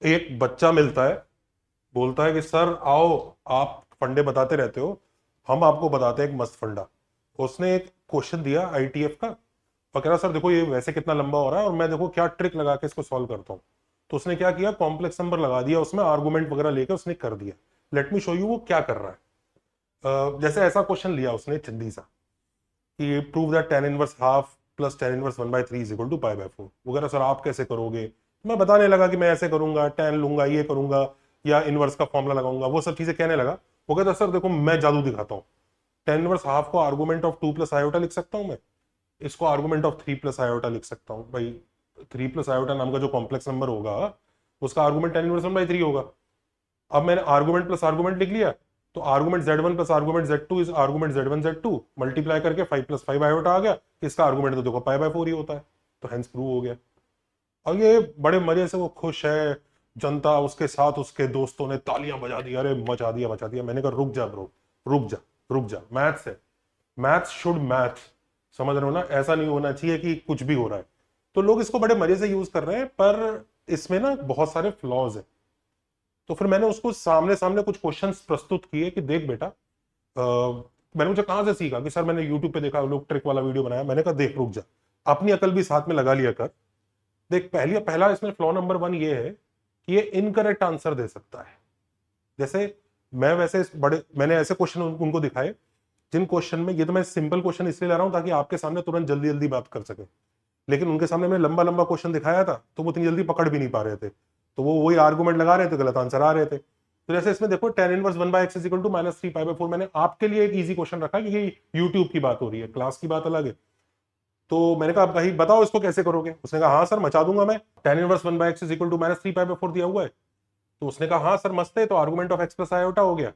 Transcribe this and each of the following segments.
एक बच्चा मिलता है, बोलता है कि सर आओ, आप फंडे बताते रहते हो, हम आपको बताते हैं एक मस्त फंडा। उसने एक क्वेश्चन दिया आईटीएफ का, और कह रहा सर देखो ये वैसे कितना लंबा हो रहा है और मैं देखो क्या ट्रिक लगा के इसको सॉल्व करता हूँ। तो उसने क्या किया, कॉम्प्लेक्स नंबर लगा दिया उसमें, आर्गुमेंट वगैरह लेके उसने कर दिया। लेट मी शो यू वो क्या कर रहा है। जैसे ऐसा क्वेश्चन लिया उसने जल्दी सा कि prove that tan inverse half plus tan inverse 1/3 is equal to π/4। वो कह रहा सर आप कैसे करोगे। मैं बताने लगा कि मैं ऐसे करूंगा, tan लूंगा, ये करूंगा, या इनवर्स का फॉर्मूला लगाऊंगा, वो सब चीजें कहने लगा। वो कहता सर देखो मैं जादू दिखाता हूँ, tan इनवर्स हाफ को आर्गुमेंट ऑफ 2 प्लस आयोटा लिख सकता हूँ मैं, इसको आर्गुमेंट ऑफ 3 प्लस आयोटा लिख सकता हूँ भाई। 3 प्लस आयोटा नाम का जो कॉम्प्लेक्स नंबर होगा उसका आर्गुमेंट tan इनवर्स 1/3 होगा। अब मैंने आर्गुमेंट प्लस आर्गुमेंट लिख लिया, तो argument z1 plus argument z2 is argument z1 z2 multiply करके 5 प्लस 5 आयोटा आ गया। इसका आर्गुमेंट तो देखो π/4 ही होता है, तो हेंस प्रूव हो गया। और ये बड़े मजे से वो खुश है, जनता उसके साथ, उसके दोस्तों ने तालियां बजा दी, अरे मचा दिया मचा दिया। मैंने कहा रुक जा ब्रो, रुक जा, रुक जा, मैथ्स है, मैथ्स शुड मैथ, समझ रहे हो ना, ऐसा नहीं होना चाहिए कि कुछ भी हो रहा है। तो लोग इसको बड़े मजे से यूज कर रहे हैं, पर इसमें ना बहुत सारे फ्लॉज है। तो फिर मैंने उसको सामने सामने कुछ क्वेश्चंस प्रस्तुत किए कि देख बेटा, मैंने मुझे कहां से सीखा कि सर मैंने यूट्यूब पे देखा, लोग ट्रिक वाला वीडियो बनाया। मैंने कहा देख रुक जा, अपनी अकल भी साथ में लगा लिया कर। देख पहली पहला इसमें फ्लॉ नंबर 1 ये है कि ये इनकरेक्ट आंसर दे सकता है। जैसे मैं वैसे बड़े मैंने ऐसे क्वेश्चन उनको दिखाए जिन क्वेश्चन में, ये तो मैं सिंपल क्वेश्चन इसलिए ला रहा हूं ताकि आपके सामने तुरंत जल्दी जल्दी बात कर सके, लेकिन उनके सामने मैं लंबा लंबा क्वेश्चन दिखाया था तो वो इतनी जल्दी पकड़ भी नहीं पा रहे थे, तो वो वही आर्गुमेंट लगा रहे थे, गलत आंसर आ रहे थे। तो जैसे इसमें देखो tan inverse 1/x is equal to -3π/4, मैंने आपके लिए एक इजी क्वेश्चन रखा कि ये यूट्यूब की बात हो रही है, क्लास की बात अलग है। तो मैंने कहा भाई बताओ इसको कैसे करोगे। उसने कहा हाँ सर मचा दूंगा मैं, tan inverse 1/x is equal to -3π/4 दिया हुआ है। तो उसने कहा हाँ सर मस्त है, तो argument of x plus iota हो गया,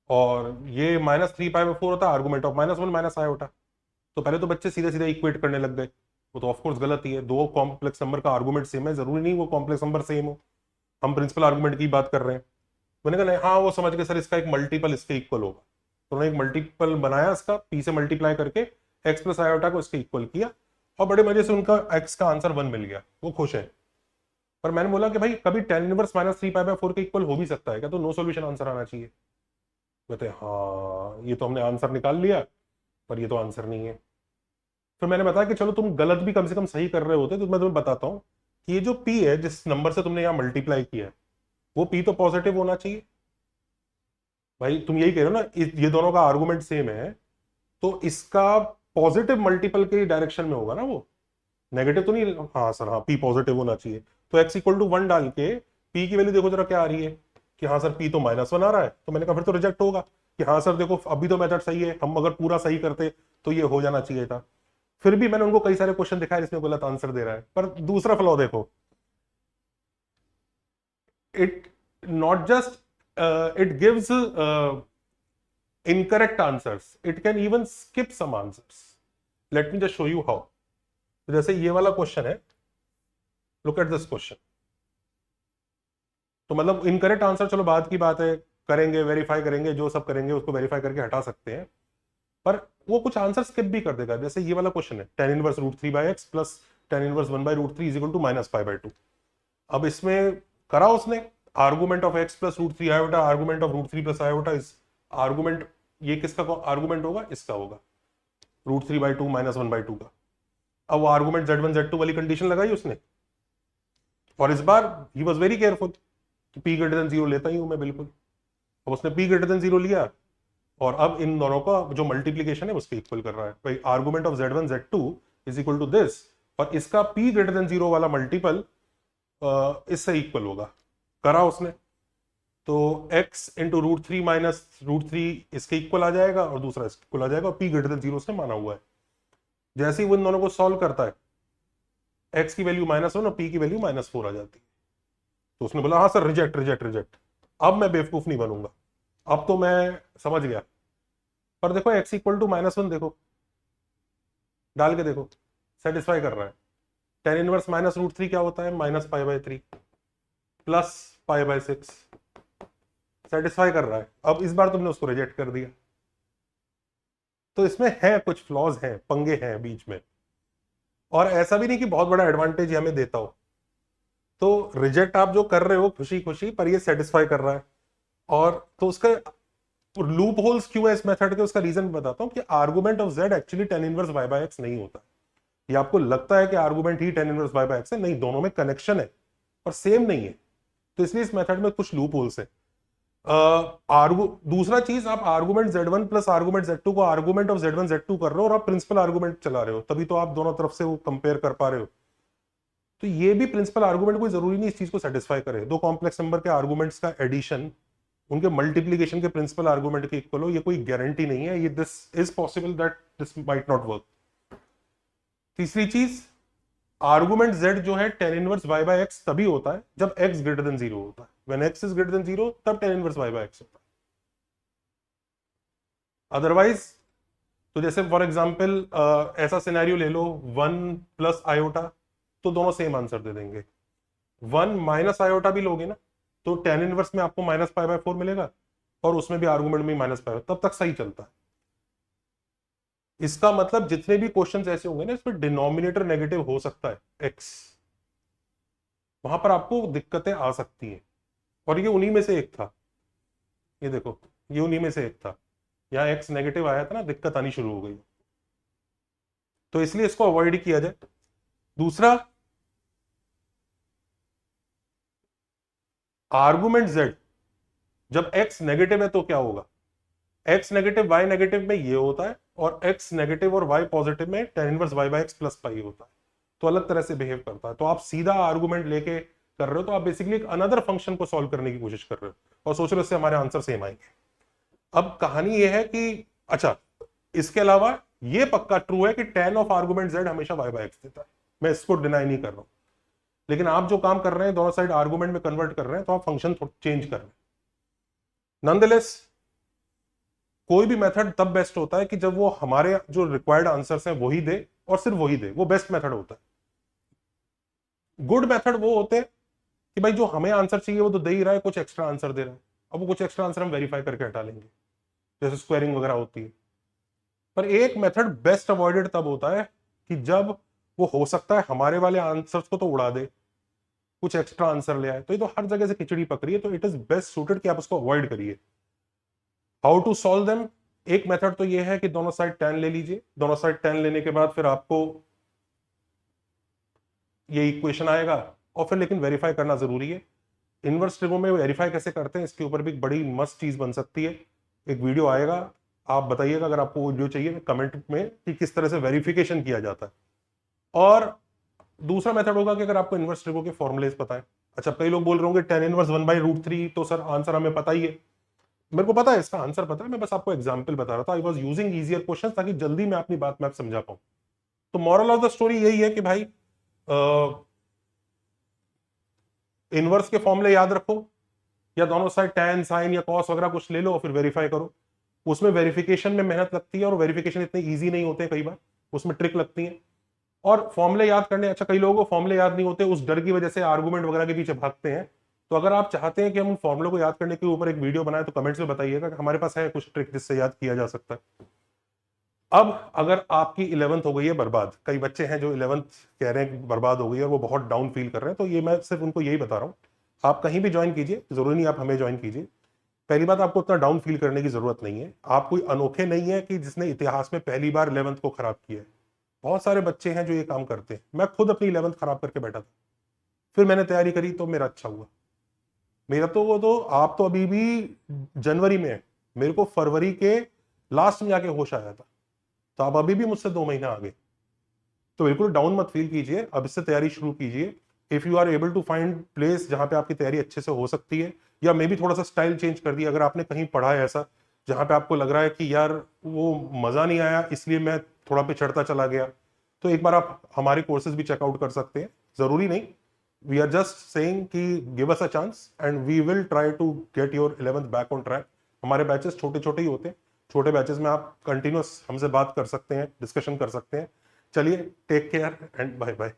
और ये -3π/4 होता है आर्गुमेंट ऑफ -1 माइनस आयोटा। तो पहले तो बच्चे सीधे सीधे इक्वेट करने लग गए, वो तो ऑफकोर्स गलत ही है, दो कॉम्प्लेक्स नंबर का आर्गुमेंट सेम है, जरूरी नहीं वो कॉम्प्लेक्स नंबर सेम हो, हम प्रिंसिपल आर्गुमेंट की बात कर रहे हैं। मैंने कहा नहीं, हाँ वो समझ गए सर, इसका एक मल्टीपल इसके इक्वल होगा। तो उन्होंने एक मल्टीपल बनाया इसका, पी से मल्टीप्लाई करके एक्स प्लस आयोटा को इसके इक्वल किया, और बड़े मजे से उनका एक्स का आंसर 1 मिल गया, वो खुश है। पर मैंने बोला कि भाई कभी tan इनवर्स -3π/4 के इक्वल हो भी सकता है क्या, तो नो सॉल्यूशन आंसर आना चाहिए। कहते हाँ ये तो हमने आंसर निकाल लिया, पर ये तो आंसर नहीं है। फिर मैंने बताया कि चलो तुम गलत भी कम से कम सही कर रहे होते, तो मैं तुम्हें बताता हूँ कि ये जो पी है जिस नंबर से तुमने यहाँ मल्टीप्लाई किया है, वो पी तो पॉजिटिव होना चाहिए। भाई तुम यही कह रहे हो ना, ये दोनों का आर्गुमेंट सेम है, तो इसका पॉजिटिव मल्टीपल के डायरेक्शन में होगा ना वो, नेगेटिव तो नहीं। हाँ सर हाँ, पी पॉजिटिव होना चाहिए। तो एक्स इक्वल टू 1 डाल के पी की वैल्यू देखो जरा क्या आ रही है, कि हाँ सर पी तो -1 आ रहा है। तो मैंने कहा फिर तो रिजेक्ट होगा, कि हाँ सर देखो अभी तो मेथड सही है, हम अगर पूरा सही करते तो ये हो जाना चाहिए था। फिर भी मैंने उनको कई सारे क्वेश्चन दिखाए जिसमें गलत आंसर दे रहा है। पर दूसरा फ्लॉ देखो, it not just it gives incorrect answers, it can even skip some answers. Let me just show you how. जैसे ये वाला क्वेश्चन है, look at this question। तो मतलब इनकरेक्ट आंसर चलो बात की बात है, करेंगे वेरीफाई करेंगे, जो सब करेंगे उसको वेरीफाई करके हटा सकते हैं, पर वो कुछ आंसर स्किप भी कर देगा। जैसे ये वाला क्वेश्चन है, tan inverse √3/x plus tan inverse 1/√3 is equal to -π/2। अब इसमें करा उसने argument of x plus √3 iota, argument of √3 plus iota is argument, ये किसका आर्गुमेंट होगा, इसका होगा, √3/2 -1/2 का। अब वो आर्गुमेंट Z1 Z2 वाली कंडीशन लगाई उसने, और इस बार ही वॉज वेरी केयरफुल कि P ग्रेटर देन 0 लेता ही हूं मैं बिल्कुल। अब उसने P ग्रेटर देन 0 लिया, और अब इन दोनों का जो मल्टीप्लीकेशन है उसके इक्वल कर रहा है। भाई argument of Z1 Z2 is equal to this, और इसका P ग्रेटर देन 0 वाला मल्टीपल इससे इक्वल होगा, करा उसने। तो x इंटू √3 -√3 इसके इक्वल आ जाएगा, और दूसरा इसके इक्वल आ जाएगा, और P ग्रेटर देन 0 उसने माना हुआ है। जैसे ही वो इन दोनों को सॉल्व करता है, x की वैल्यू -1 और P की वैल्यू -4 आ जाती है। तो उसने बोला हाँ सर रिजेक्ट रिजेक्ट रिजेक्ट। अब मैं बेवकूफ नहीं बनूंगा, अब तो मैं समझ गया। पर देखो x इक्वल टू -1 देखो, डाल के देखो, सेटिस्फाई कर रहा है। tan इनवर्स -√3 क्या होता है, -π/3 प्लस π/6, सेटिस्फाई कर रहा है। अब इस बार तुमने उसको रिजेक्ट कर दिया। तो इसमें है कुछ फ्लॉज हैं, पंगे हैं बीच में, और ऐसा भी नहीं कि बहुत बड़ा एडवांटेज हमें देता हो। तो रिजेक्ट आप जो कर रहे हो खुशी खुशी, पर ये सेटिस्फाई कर रहा है। और तो उसका लूप होल्स क्यों है इस मेथड के, उसका रीजन बताता हूं कि argument of z actually tan inverse y by x नहीं होता। ये आपको लगता है कि आर्गुमेंट ही tan inverse y by x है, नहीं, दोनों में कनेक्शन है और सेम नहीं है। तो इसलिए इस मेथड में कुछ लूप होल्स है। दूसरा चीज, आप argument z1 plus argument z2 को आर्गुमेंट ऑफ z1 z2 कर रहे हो और आप प्रिंसिपल आर्गुमेंट चला रहे हो, तभी तो आप दोनों तरफ से वो कंपेयर कर पा रहे हो। तो ये भी प्रिंसिपल आर्गुमेंट कोई जरूरी नहीं इस चीज को सेटिस्फाई करे। दो कॉम्प्लेक्स नंबर के आर्गुमेंट्स का एडिशन उनके मल्टीप्लीकेशन के प्रिंसिपल आर्गुमेंट के इक्वल हो, ये कोई गारंटी नहीं है। ये this is possible that this might not work. तीसरी चीज, आर्गुमेंट z जो है tan inverse y by x तभी होता है जब x ग्रेटर देन 0 होता है। When x is greater than 0 तब tan inverse y by x होता है। अदरवाइज, तो जैसे फॉर एग्जांपल ऐसा सिनेरियो ले लो 1 प्लस आयोटा, तो दोनों सेम आंसर दे देंगे। 1 माइनस आयोटा भी लोगे ना, तो टेन इनवर्स में आपको माइनस पाई बाय 4 मिलेगा और उसमें भी आर्गुमेंट में माइनस पाई, तब तक सही चलता है। इसका मतलब जितने भी क्वेश्चंस ऐसे होंगे ना इसमें डिनोमिनेटर नेगेटिव हो सकता है x, वहां पर आपको दिक्कतें आ सकती हैं। और ये उन्हीं में से एक था, ये देखो, ये उन्हीं में से एक था। यहाँ x नेगेटिव आया था ना, दिक्कत आनी शुरू हो गई। तो इसलिए इसको अवॉइड किया जाए। दूसरा, आर्गुमेंट z जब x नेगेटिव है तो क्या होगा, x नेगेटिव y नेगेटिव में ये होता है और x नेगेटिव और y पॉजिटिव में tan inverse y by x plus pi होता है। तो अलग तरह से बिहेव करता है। तो आप सीधा आर्गुमेंट लेके कर रहे हो, तो आप बेसिकली एक अनदर फंक्शन को सॉल्व करने की कोशिश कर रहे हो और सोच रहे हो इससे हमारे आंसर सेम आएंगे। अब कहानी ये है कि अच्छा, इसके अलावा ये पक्का ट्रू है कि tan ऑफ आर्गुमेंट z हमेशा y बाय x देता है, मैं इसको डिनाई नहीं कर रहा हूं। लेकिन आप जो काम कर रहे हैं दोनों साइड आर्गुमेंट में कन्वर्ट कर रहे हैं, तो आप फंक्शन चेंज कर रहे हैं। नॉनदलेस, कोई भी मेथड तब बेस्ट होता है कि जब वो हमारे जो रिक्वायर्ड आंसर्स हैं वही दे और सिर्फ वही दे, वो बेस्ट मेथड होता है। गुड मेथड वो होते हैं कि भाई जो हमें आंसर चाहिए वो तो दे ही रहा है, कुछ एक्स्ट्रा आंसर दे रहा है, अब वो कुछ एक्स्ट्रा आंसर हम वेरीफाई करके हटा लेंगे, जैसे स्क्वायरिंग वगैरह होती है। पर एक मेथड बेस्ट अवॉइडेड तब होता है कि जब वो हो सकता है हमारे वाले आंसर्स को तो उड़ा दे, कुछ एक्स्ट्रा आंसर ले आए। तो ये तो हर जगह से खिचड़ी पक रही है, तो इट इज बेस्ट सूटेड कि आप उसको अवॉइड करिए। हाउ टू सॉल्व देम, एक मेथड तो ये है कि दोनों साइड tan ले लीजिए। दोनों साइड tan लेने के बाद फिर आपको ये इक्वेशन आएगा और फिर लेकिन वेरीफाई करना जरूरी है। इनवर्स ट्रिगो में वेरीफाई कैसे करते हैं इसके ऊपर भी बड़ी मस्त चीज बन सकती है, एक वीडियो आएगा, आप बताइएगा अगर आपको वो वीडियो चाहिए कमेंट में कि किस तरह से वेरिफिकेशन किया जाता है। और दूसरा मेथड होगा कि अगर आपको इनवर्स ट्रिगो के फॉर्मुलेज पता है। अच्छा, कई लोग बोल रहे होंगे tan इनवर्स 1/√3, तो सर आंसर हमें पता ही है। मेरे को पता है इसका आंसर पता है, मैं बस आपको एग्जांपल बता रहा था। I was using easier questions ताकि जल्दी मैं अपनी बात मैं समझा पाऊं। तो मॉरल ऑफ द स्टोरी यही है कि भाई इनवर्स के फॉर्मूले याद रखो, या दोनों साइड tan sin या cos वगैरह कुछ ले लो और फिर वेरीफाई करो। उसमें वेरिफिकेशन में मेहनत लगती है और वेरिफिकेशन इतने ईजी नहीं होते, कई बार उसमें ट्रिक लगती है। और फॉर्मूले याद करने, अच्छा कई लोगों को फॉर्मूले याद नहीं होते, उस डर की वजह से आर्गुमेंट वगैरह के पीछे भागते हैं। तो अगर आप चाहते हैं कि हम उन फॉर्मूले को याद करने के ऊपर एक वीडियो बनाए तो कमेंट्स में बताइएगा कि हमारे पास है कुछ ट्रिक जिससे याद किया जा सकता है। अब अगर आपकी 11th हो गई है बर्बाद, कई बच्चे हैं जो 11th कह रहे हैं कि बर्बाद हो गई है और वो बहुत डाउन फील कर रहे हैं, तो ये मैं सिर्फ उनको यही बता रहा हूँ, आप कहीं भी ज्वाइन कीजिए, जरूरी नहीं आप हमें ज्वाइन कीजिए। पहली बात, आपको उतना डाउन फील करने की जरूरत नहीं है। आप कोई अनोखे नहीं है कि जिसने इतिहास में पहली बार 11th को खराब किया है। बहुत सारे बच्चे हैं जो ये काम करते हैं। मैं खुद अपनी 11th खराब करके बैठा था, फिर मैंने तैयारी करी तो मेरा अच्छा हुआ। मेरा तो वो तो, आप तो अभी भी जनवरी में है, मेरे को फरवरी के लास्ट में जाके होश आया था, तो आप अभी भी मुझसे 2 महीना आगे। तो बिल्कुल डाउन मत फील कीजिए, अब इससे तैयारी शुरू कीजिए। If you are able to find place जहां पे आपकी तैयारी अच्छे से हो सकती है, या मे भी थोड़ा सा स्टाइल चेंज कर दिया। अगर आपने कहीं पढ़ा है ऐसा जहां पे आपको लग रहा है कि यार वो मजा नहीं आया इसलिए मैं थोड़ा पे चढ़ता चला गया, तो एक बार आप हमारे कोर्सेज भी चेकआउट कर सकते हैं। जरूरी नहीं, वी आर जस्ट सेइंग कि give us a chance and we will try to get your 11th back on track. हमारे बैचेस छोटे छोटे ही होते हैं, छोटे बैचेस में आप कंटिन्यूस हमसे बात कर सकते हैं, डिस्कशन कर सकते हैं। चलिए, take care and bye bye.